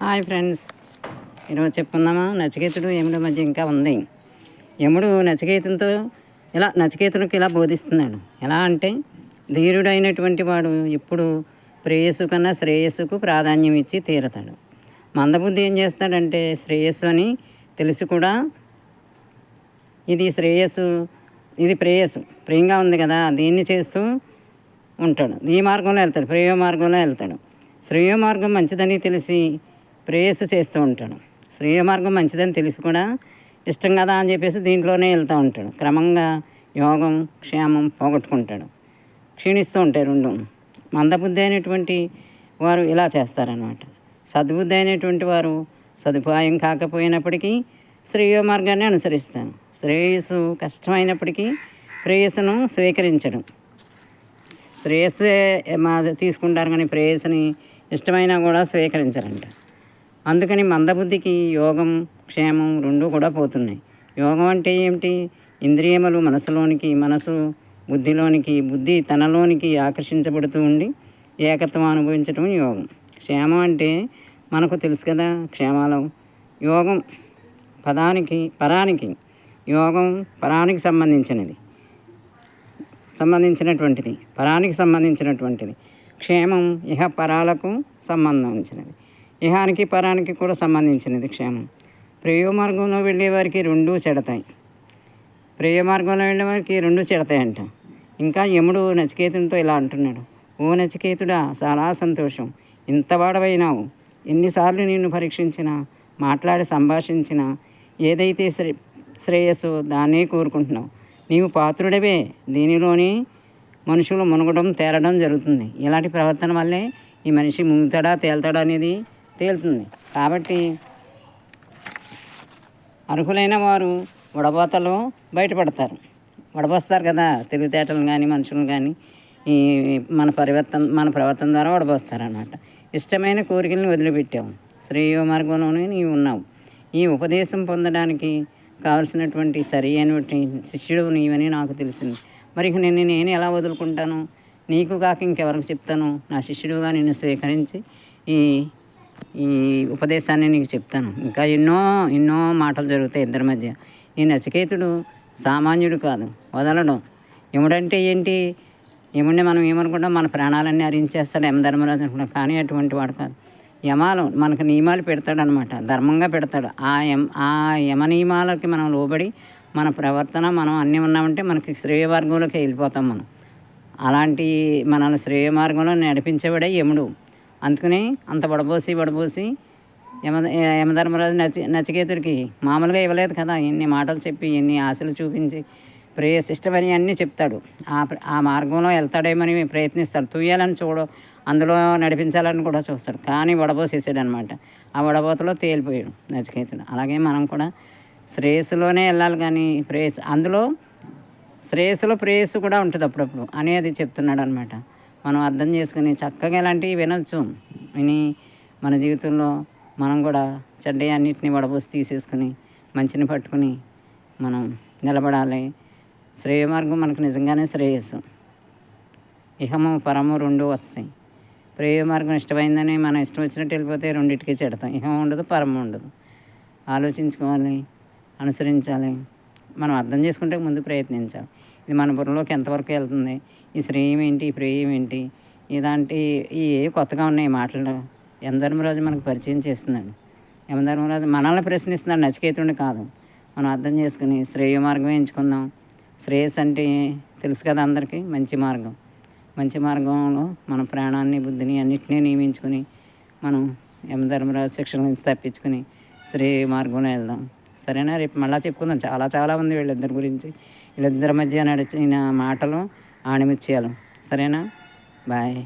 Hi friends, ఈరోజు చెప్పుకుందామా నచికేతుడు యముడి మధ్య ఇంకా ఉంది. యముడు నచికేతుడికి ఇలా బోధిస్తున్నాడు. ఎలా అంటే ధీరుడైనటువంటి వాడు ఎప్పుడు ప్రేయస్సు కన్నా శ్రేయస్సుకు ప్రాధాన్యం ఇచ్చి తీరతాడు. మందబుద్ధి ఏం చేస్తాడంటే శ్రేయస్సు అని తెలిసి కూడా ఇది ప్రేయంగా ఉంది కదా దీన్ని చేస్తూ ఉంటాడు. ఈ మార్గంలో వెళ్తాడు, ప్రేయ మార్గంలో వెళ్తాడు. శ్రేయ మార్గం మంచిదని తెలిసి ప్రేయస్సు చేస్తూ ఉంటాడు. శ్రేయ మార్గం మంచిదని తెలిసి కూడా ఇష్టం కదా అని చెప్పేసి దీంట్లోనే వెళ్తూ ఉంటాడు. క్రమంగా యోగం క్షేమం పోగొట్టుకుంటాడు, క్షీణిస్తూ ఉంటాయి రెండు. మందబుద్ధి అయినటువంటి వారు ఇలా చేస్తారనమాట. సద్బుద్ధి అయినటువంటి వారు సదుపాయం కాకపోయినప్పటికీ శ్రేయ మార్గాన్ని అనుసరిస్తాను. శ్రేయస్సు కష్టమైనప్పటికీ ప్రేయస్సును స్వీకరించడం. శ్రేయస్సే తీసుకుంటారు కానీ ప్రేయస్సుని ఇష్టమైనా కూడా స్వీకరించరంట. అందుకని మందబుద్ధికి యోగం క్షేమం రెండూ కూడా పోతున్నాయి. యోగం అంటే ఏమిటి? ఇంద్రియములు మనసు బుద్ధిలోనికి, బుద్ధి తనలోనికి ఆకర్షించబడుతూ ఉండి ఏకత్వం అనుభవించడం యోగం. క్షేమం అంటే మనకు తెలుసు కదా, క్షేమాలు యోగం యోగం పరానికి సంబంధించినటువంటిది. క్షేమం ఇహ పరాలకు సంబంధించినది, ఇహానికి పరానికి కూడా సంబంధించినది క్షేమం. ప్రేయ మార్గంలో వెళ్ళే వారికి రెండూ చెడతాయంట. ఇంకా యముడు నచికేతునితో ఇలా అంటున్నాడు. ఓ నచికేతుడా, చాలా సంతోషం, ఇంత వాడవైనావు. ఎన్నిసార్లు నిన్ను పరీక్షించినా, మాట్లాడి సంభాషించినా ఏదైతే శ్రేయస్సు దాన్నే కోరుకుంటున్నావు. నీవు పాత్రుడవే. దీనిలోని మనుషులు మునగడం తేలడం జరుగుతుంది. ఇలాంటి ప్రవర్తన వల్లే ఈ మనిషి మునుగుతాడా తేలుతాడా అనేది తేలుతుంది. కాబట్టి అర్హులైన వారు వడబోతలో బయటపడతారు. వడబోస్తారు కదా, తెలివితేటలు కానీ మనుషులు కానీ ఈ మన ప్రవర్తన ద్వారా వడబోస్తారన్నమాట. ఇష్టమైన కోరికలను వదిలిపెట్టావు, శ్రేయ మార్గంలోనే నీవు ఉన్నావు. ఈ ఉపదేశం పొందడానికి కావలసినటువంటి సరి అయినటువంటి శిష్యుడు నీవని నాకు తెలిసింది. మరి నేను ఎలా వదులుకుంటాను? నీకు కాక ఇంకెవరికి చెప్తాను? నా శిష్యుడుగా నిన్ను స్వీకరించి ఈ ఉపదేశాన్ని నీకు చెప్తాను. ఇంకా ఎన్నో మాటలు జరుగుతాయి ఇద్దరి మధ్య. ఈ నచికేతుడు సామాన్యుడు కాదు, వదలడం. యముడంటే ఏంటి? యముడిని మనం ఏమనుకుంటాం, మన ప్రాణాలన్నీ హరించేస్తాడు యమధర్మరాజు అనుకుంటాం. కానీ అటువంటి వాడు కాదు. మనకు నియమాలు పెడతాడనమాట, ధర్మంగా పెడతాడు. ఆ యమ నియమాలకి మనం లోబడి మన ప్రవర్తన మనం అన్నీ ఉన్నామంటే మనకి శ్రేయ మార్గంలోకి వెళ్ళిపోతాం మనం. అలాంటి మనల్ని శ్రేయ మార్గంలో నడిపించేవాడే యముడు. అందుకని అంత వడబోసి యమధర్మరాజు నచికేతుడికి మామూలుగా ఇవ్వలేదు కదా. ఎన్ని మాటలు చెప్పి ఎన్ని ఆశలు చూపించి ఇష్టమని అన్నీ చెప్తాడు. ఆ మార్గంలో వెళ్తాడేమని ప్రయత్నిస్తాడు. తుయ్యాలని అందులో నడిపించాలని కూడా చూస్తాడు. కానీ వడబోసేసాడు అనమాట. ఆ వడబోతలో తేలిపోయాడు నచికేతుడు. అలాగే మనం కూడా శ్రేయస్సులోనే వెళ్ళాలి కానీ అందులో శ్రేయస్సులో ప్రేయస్సు కూడా ఉంటుంది అప్పుడప్పుడు అనేది చెప్తున్నాడు అనమాట. మనం అర్థం చేసుకుని చక్కగా ఇలాంటివి విని మన జీవితంలో మనం కూడా చెడ్డ అన్నిటిని వడబోసి తీసేసుకుని మంచిని పట్టుకుని మనం నిలబడాలి. శ్రేయ మార్గం మనకు నిజంగానే శ్రేయస్సు. ఇహము పరము రెండూ వస్తాయి. ప్రేయ మార్గం ఇష్టమైందని మనం ఇష్టం వచ్చినట్టు వెళ్ళిపోతే రెండింటికి చెడతాం. ఇహం ఉండదు, పరము ఉండదు. ఆలోచించుకోవాలి, అనుసరించాలి. మనం అర్థం చేసుకుంటే ముందు ప్రయత్నించాలి. ఇది మన బుర్రలోకి ఎంతవరకు వెళ్తుంది, ఈ శ్రేయం ఏంటి, ఈ ప్రేయం ఏంటి, ఇలాంటి కొత్తగా ఉన్నాయి మాటలు యమధర్మరాజు మనకు పరిచయం చేస్తున్నాడు. యమధర్మరాజు మనల్ని ప్రశ్నిస్తున్నాడు, నచికేతుడిని కాదు. మనం అర్థం చేసుకుని శ్రేయ మార్గం ఎంచుకుందాం. శ్రేయస్ అంటే తెలుసు కదా అందరికీ, మంచి మార్గంలో మన ప్రాణాన్ని బుద్ధిని అన్నిటినీ నియమించుకొని మనం యమధర్మరాజు శిక్షణ నుంచి తప్పించుకొని శ్రేయ మార్గంలో వెళ్దాం. సరేనా? రేపు మళ్ళీ చెప్పుకుందాం. చాలా ఉంది వీళ్ళిద్దరి గురించి. వీళ్ళిద్దరి మధ్య నడిచిన మాటలు ఆణిముత్యాలు. సరేనా? బాయ్.